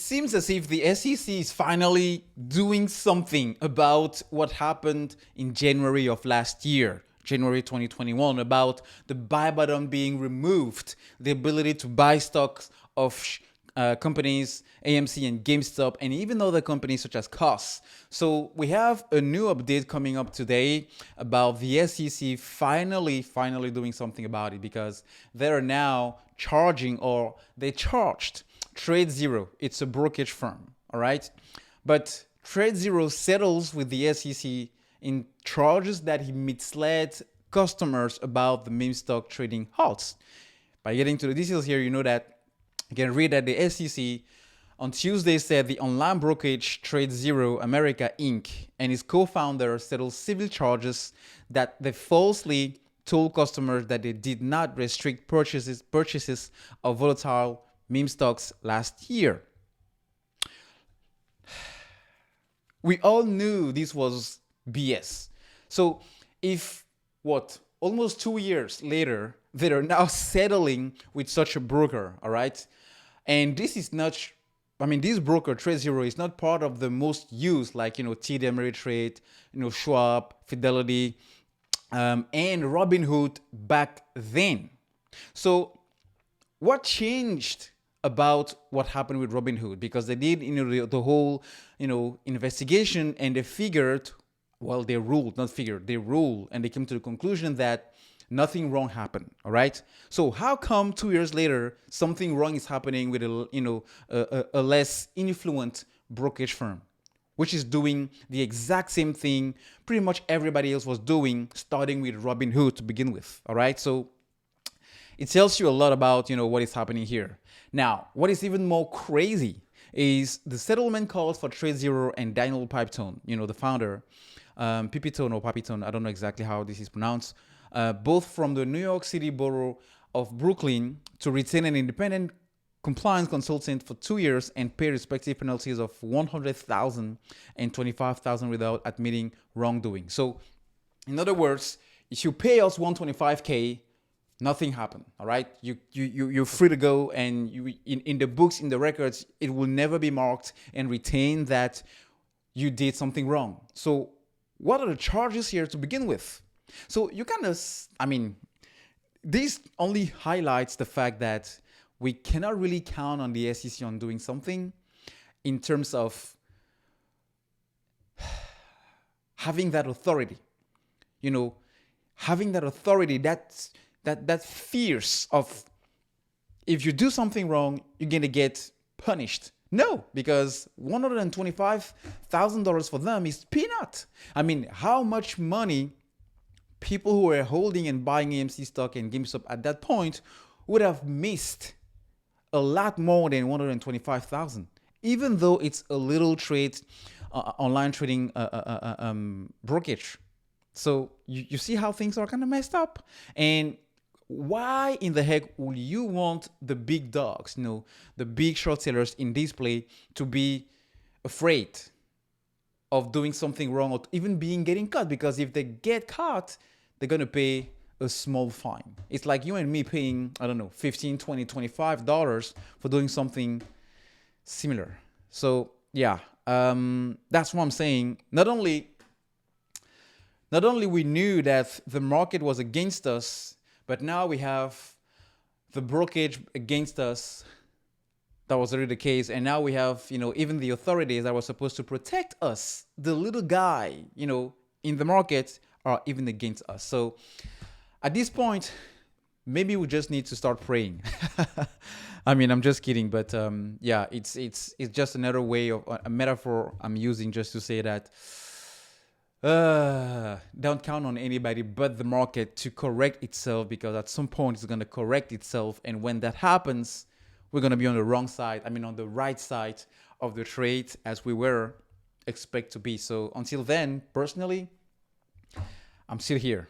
seems as if the SEC is finally doing something about what happened in January of last year, January 2021, about the buy button being removed, the ability to buy stocks of companies, AMC and GameStop, and even other companies such as COS. So we have a new update coming up today about the SEC finally doing something about it, because they are now charging, or they charged TradeZero. It's a brokerage firm, all right? But TradeZero settles with the SEC in charges that he misled customers about the meme stock trading halts. By getting to the details here, you know that you can read that the SEC on Tuesday said the online brokerage TradeZero America Inc. and its co-founder settled civil charges that they falsely told customers that they did not restrict purchases of volatile meme stocks last year. We all knew this was BS. So if almost 2 years later, they are now settling with such a broker, all right? And this is not, this broker, TradeZero, is not part of the most used, like, TD Ameritrade, Schwab, Fidelity, and Robinhood back then. So what changed about what happened with Robinhood? Because they did, the whole, investigation, and they figured, they ruled, and they came to the conclusion that nothing wrong happened. All right. So how come 2 years later something wrong is happening with a less influent brokerage firm, which is doing the exact same thing pretty much everybody else was doing, starting with Robinhood to begin with? All right. So it tells you a lot about what is happening here. Now, what is even more crazy is the settlement calls for TradeZero and Daniel Pipitone, the founder, Pipitone or Papitone, I don't know exactly how this is pronounced, both from the New York City Borough of Brooklyn, to retain an independent compliance consultant for 2 years and pay respective penalties of $100,000 and $25,000 without admitting wrongdoing. So, in other words, if you pay us $125K, nothing happened. All right, you're free to go, and in the books, in the records, it will never be marked and retained that you did something wrong. So, what are the charges here to begin with? So you this only highlights the fact that we cannot really count on the SEC on doing something in terms of having that authority. Having that authority, that fears of, if you do something wrong, you're gonna get punished. No, because $125,000 for them is peanut. How much money people who were holding and buying AMC stock and GameStop at that point would have missed? A lot more than $125,000, even though it's a little trade, online trading brokerage. So you see how things are kind of messed up. And why in the heck would you want the big dogs, the big short sellers in this play, to be afraid of doing something wrong, or even getting caught? Because if they get caught, they're going to pay a small fine. It's like you and me paying, I don't know, $15, $20, $25 for doing something similar. So yeah, that's what I'm saying. Not only we knew that the market was against us, but now we have the brokerage against us. That was already the case. And now we have, even the authorities that were supposed to protect us, the little guy, in the market, are even against us. So at this point, maybe we just need to start praying. I'm just kidding. But yeah, it's just another way of a metaphor I'm using just to say that don't count on anybody but the market to correct itself, because at some point it's going to correct itself. And when that happens, we're going to be on the wrong side, on the right side of the trade, as we were expect to be. So until then, personally, I'm still here.